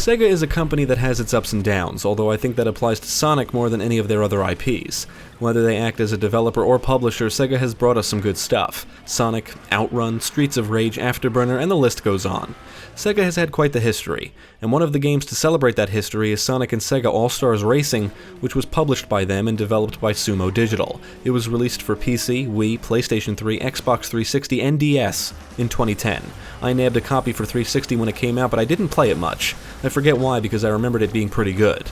Sega is a company that has its ups and downs, although I think that applies to Sonic more than any of their other IPs. Whether they act as a developer or publisher, Sega has brought us some good stuff. Sonic, Outrun, Streets of Rage, Afterburner, and the list goes on. Sega has had quite the history, and one of the games to celebrate that history is Sonic and Sega All-Stars Racing, which was published by them and developed by Sumo Digital. It was released for PC, Wii, PlayStation 3, Xbox 360, and DS in 2010. I nabbed a copy for 360 when it came out, but I didn't play it much. I forget why, because I remembered it being pretty good.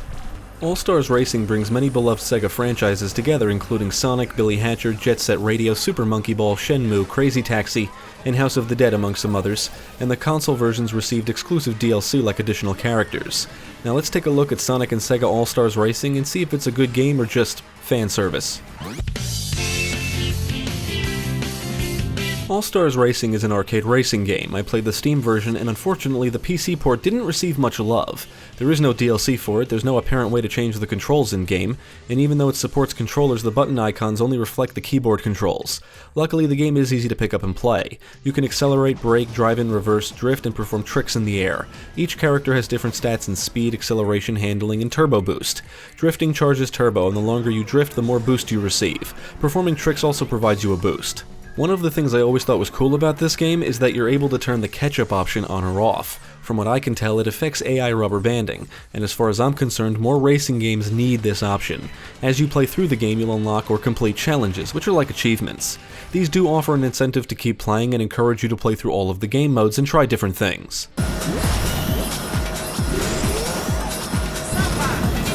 All-Stars Racing brings many beloved Sega franchises together, including Sonic, Billy Hatcher, Jet Set Radio, Super Monkey Ball, Shenmue, Crazy Taxi, and House of the Dead, among some others, and the console versions received exclusive DLC like additional characters. Now let's take a look at Sonic and Sega All-Stars Racing and see if it's a good game or just fan service. All-Stars Racing is an arcade racing game. I played the Steam version, and unfortunately the PC port didn't receive much love. There is no DLC for it, there's no apparent way to change the controls in-game, and even though it supports controllers, the button icons only reflect the keyboard controls. Luckily, the game is easy to pick up and play. You can accelerate, brake, drive in, reverse, drift, and perform tricks in the air. Each character has different stats in speed, acceleration, handling, and turbo boost. Drifting charges turbo, and the longer you drift, the more boost you receive. Performing tricks also provides you a boost. One of the things I always thought was cool about this game is that you're able to turn the catch-up option on or off. From what I can tell, it affects AI rubber banding, and as far as I'm concerned, more racing games need this option. As you play through the game, you'll unlock or complete challenges, which are like achievements. These do offer an incentive to keep playing and encourage you to play through all of the game modes and try different things.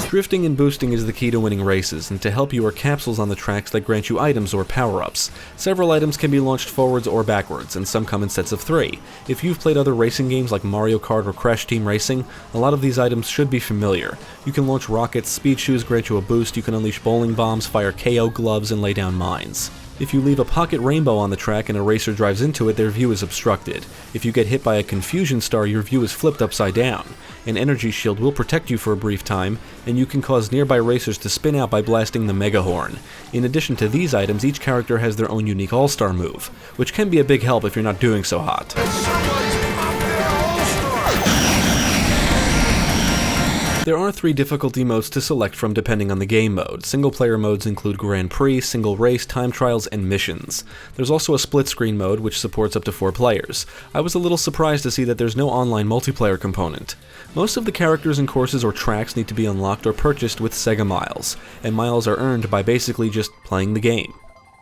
Drifting and boosting is the key to winning races, and to help you are capsules on the tracks that grant you items or power-ups. Several items can be launched forwards or backwards, and some come in sets of 3. If you've played other racing games like Mario Kart or Crash Team Racing, a lot of these items should be familiar. You can launch rockets, speed shoes grant you a boost, you can unleash bowling bombs, fire KO gloves, and lay down mines. If you leave a pocket rainbow on the track and a racer drives into it, their view is obstructed. If you get hit by a confusion star, your view is flipped upside down. An energy shield will protect you for a brief time, and you can cause nearby racers to spin out by blasting the Mega Horn. In addition to these items, each character has their own unique all-star move, which can be a big help if you're not doing so hot. There are 3 difficulty modes to select from depending on the game mode. Single-player modes include Grand Prix, Single Race, Time Trials, and Missions. There's also a split-screen mode which supports up to 4 players. I was a little surprised to see that there's no online multiplayer component. Most of the characters and courses or tracks need to be unlocked or purchased with Sega Miles, and miles are earned by basically just playing the game.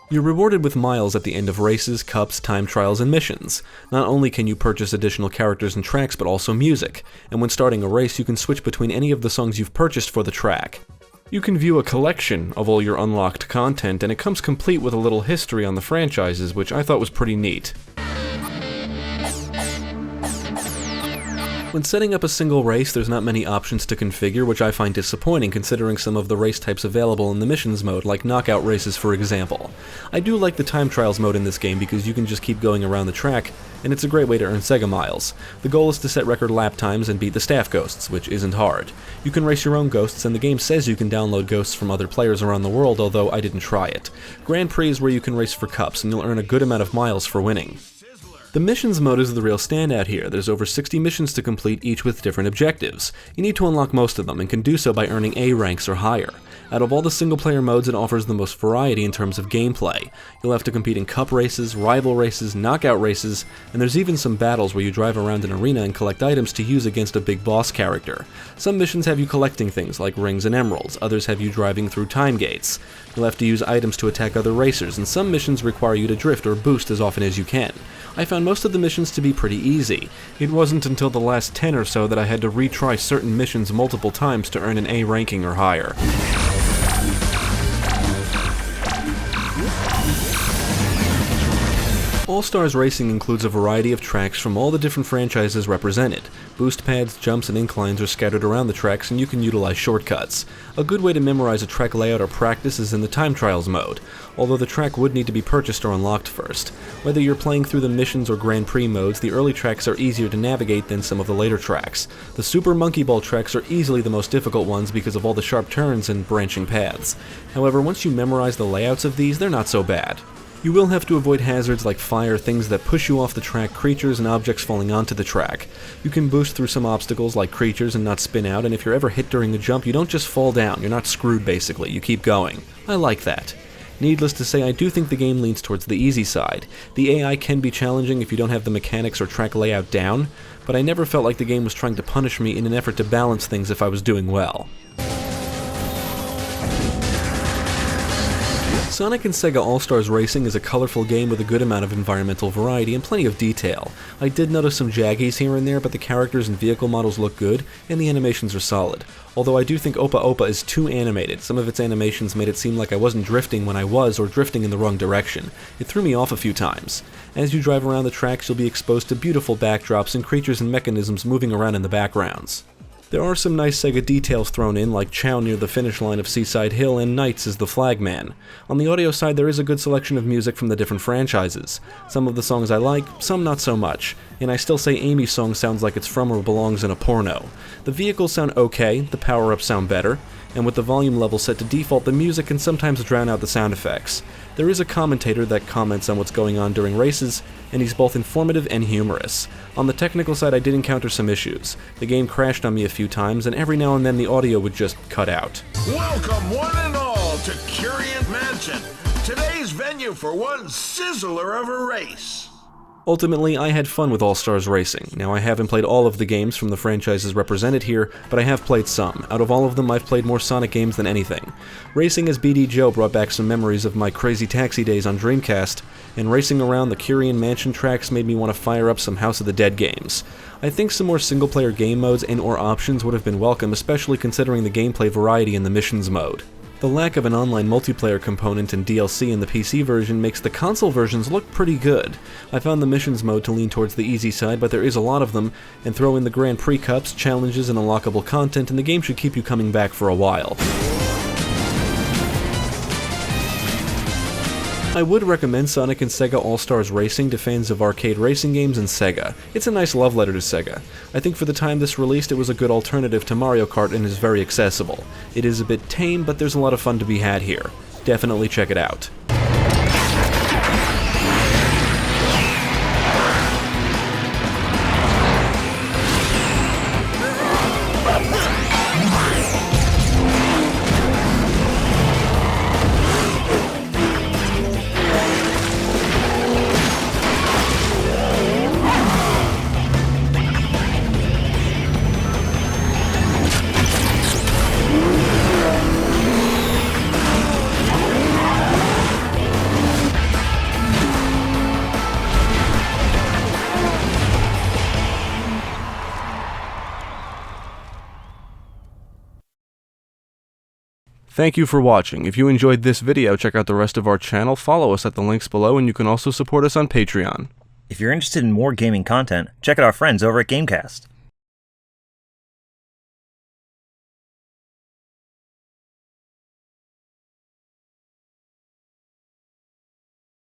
You're rewarded with miles at the end of races, cups, time trials, and missions. Not only can you purchase additional characters and tracks, but also music, and when starting a race you can switch between any of the songs you've purchased for the track. You can view a collection of all your unlocked content, and it comes complete with a little history on the franchises, which I thought was pretty neat. When setting up a single race, there's not many options to configure, which I find disappointing considering some of the race types available in the missions mode, like knockout races for example. I do like the time trials mode in this game because you can just keep going around the track, and it's a great way to earn Sega Miles. The goal is to set record lap times and beat the staff ghosts, which isn't hard. You can race your own ghosts, and the game says you can download ghosts from other players around the world, although I didn't try it. Grand Prix is where you can race for cups, and you'll earn a good amount of miles for winning. The missions mode is the real standout here. There's over 60 missions to complete, each with different objectives. You need to unlock most of them, and can do so by earning A ranks or higher. Out of all the single-player modes, it offers the most variety in terms of gameplay. You'll have to compete in cup races, rival races, knockout races, and there's even some battles where you drive around an arena and collect items to use against a big boss character. Some missions have you collecting things like rings and emeralds, others have you driving through time gates. You'll have to use items to attack other racers, and some missions require you to drift or boost as often as you can. I found most of the missions to be pretty easy. It wasn't until the last 10 or so that I had to retry certain missions multiple times to earn an A ranking or higher. All-Stars Racing includes a variety of tracks from all the different franchises represented. Boost pads, jumps, and inclines are scattered around the tracks, and you can utilize shortcuts. A good way to memorize a track layout or practice is in the time trials mode, although the track would need to be purchased or unlocked first. Whether you're playing through the missions or Grand Prix modes, the early tracks are easier to navigate than some of the later tracks. The Super Monkey Ball tracks are easily the most difficult ones because of all the sharp turns and branching paths. However, once you memorize the layouts of these, they're not so bad. You will have to avoid hazards like fire, things that push you off the track, creatures, and objects falling onto the track. You can boost through some obstacles like creatures and not spin out, and if you're ever hit during a jump, you don't just fall down, you're not screwed basically, you keep going. I like that. Needless to say, I do think the game leans towards the easy side. The AI can be challenging if you don't have the mechanics or track layout down, but I never felt like the game was trying to punish me in an effort to balance things if I was doing well. Sonic and Sega All-Stars Racing is a colorful game with a good amount of environmental variety and plenty of detail. I did notice some jaggies here and there, but the characters and vehicle models look good, and the animations are solid. Although I do think Opa Opa is too animated. Some of its animations made it seem like I wasn't drifting when I was, or drifting in the wrong direction. It threw me off a few times. As you drive around the tracks, you'll be exposed to beautiful backdrops and creatures and mechanisms moving around in the backgrounds. There are some nice Sega details thrown in, like Chow near the finish line of Seaside Hill and Knights as the flagman. On the audio side, there is a good selection of music from the different franchises. Some of the songs I like, some not so much, and I still say Amy's song sounds like it's from or belongs in a porno. The vehicles sound okay, the power-ups sound better, and with the volume level set to default, the music can sometimes drown out the sound effects. There is a commentator that comments on what's going on during races, and he's both informative and humorous. On the technical side, I did encounter some issues. The game crashed on me a few times, and every now and then the audio would just cut out. Welcome one and all to Curient Mansion, today's venue for one sizzler of a race. Ultimately, I had fun with All-Stars Racing. Now, I haven't played all of the games from the franchises represented here, but I have played some. Out of all of them, I've played more Sonic games than anything. Racing as BD Joe brought back some memories of my Crazy Taxi days on Dreamcast, and racing around the Curient Mansion tracks made me want to fire up some House of the Dead games. I think some more single-player game modes and/or options would have been welcome, especially considering the gameplay variety in the missions mode. The lack of an online multiplayer component and DLC in the PC version makes the console versions look pretty good. I found the missions mode to lean towards the easy side, but there is a lot of them, and throw in the Grand Prix Cups, challenges, and unlockable content, and the game should keep you coming back for a while. I would recommend Sonic and Sega All-Stars Racing to fans of arcade racing games and Sega. It's a nice love letter to Sega. I think for the time this released, it was a good alternative to Mario Kart and is very accessible. It is a bit tame, but there's a lot of fun to be had here. Definitely check it out. Thank you for watching. If you enjoyed this video, check out the rest of our channel, follow us at the links below, and you can also support us on Patreon. If you're interested in more gaming content, check out our friends over at Gamecast.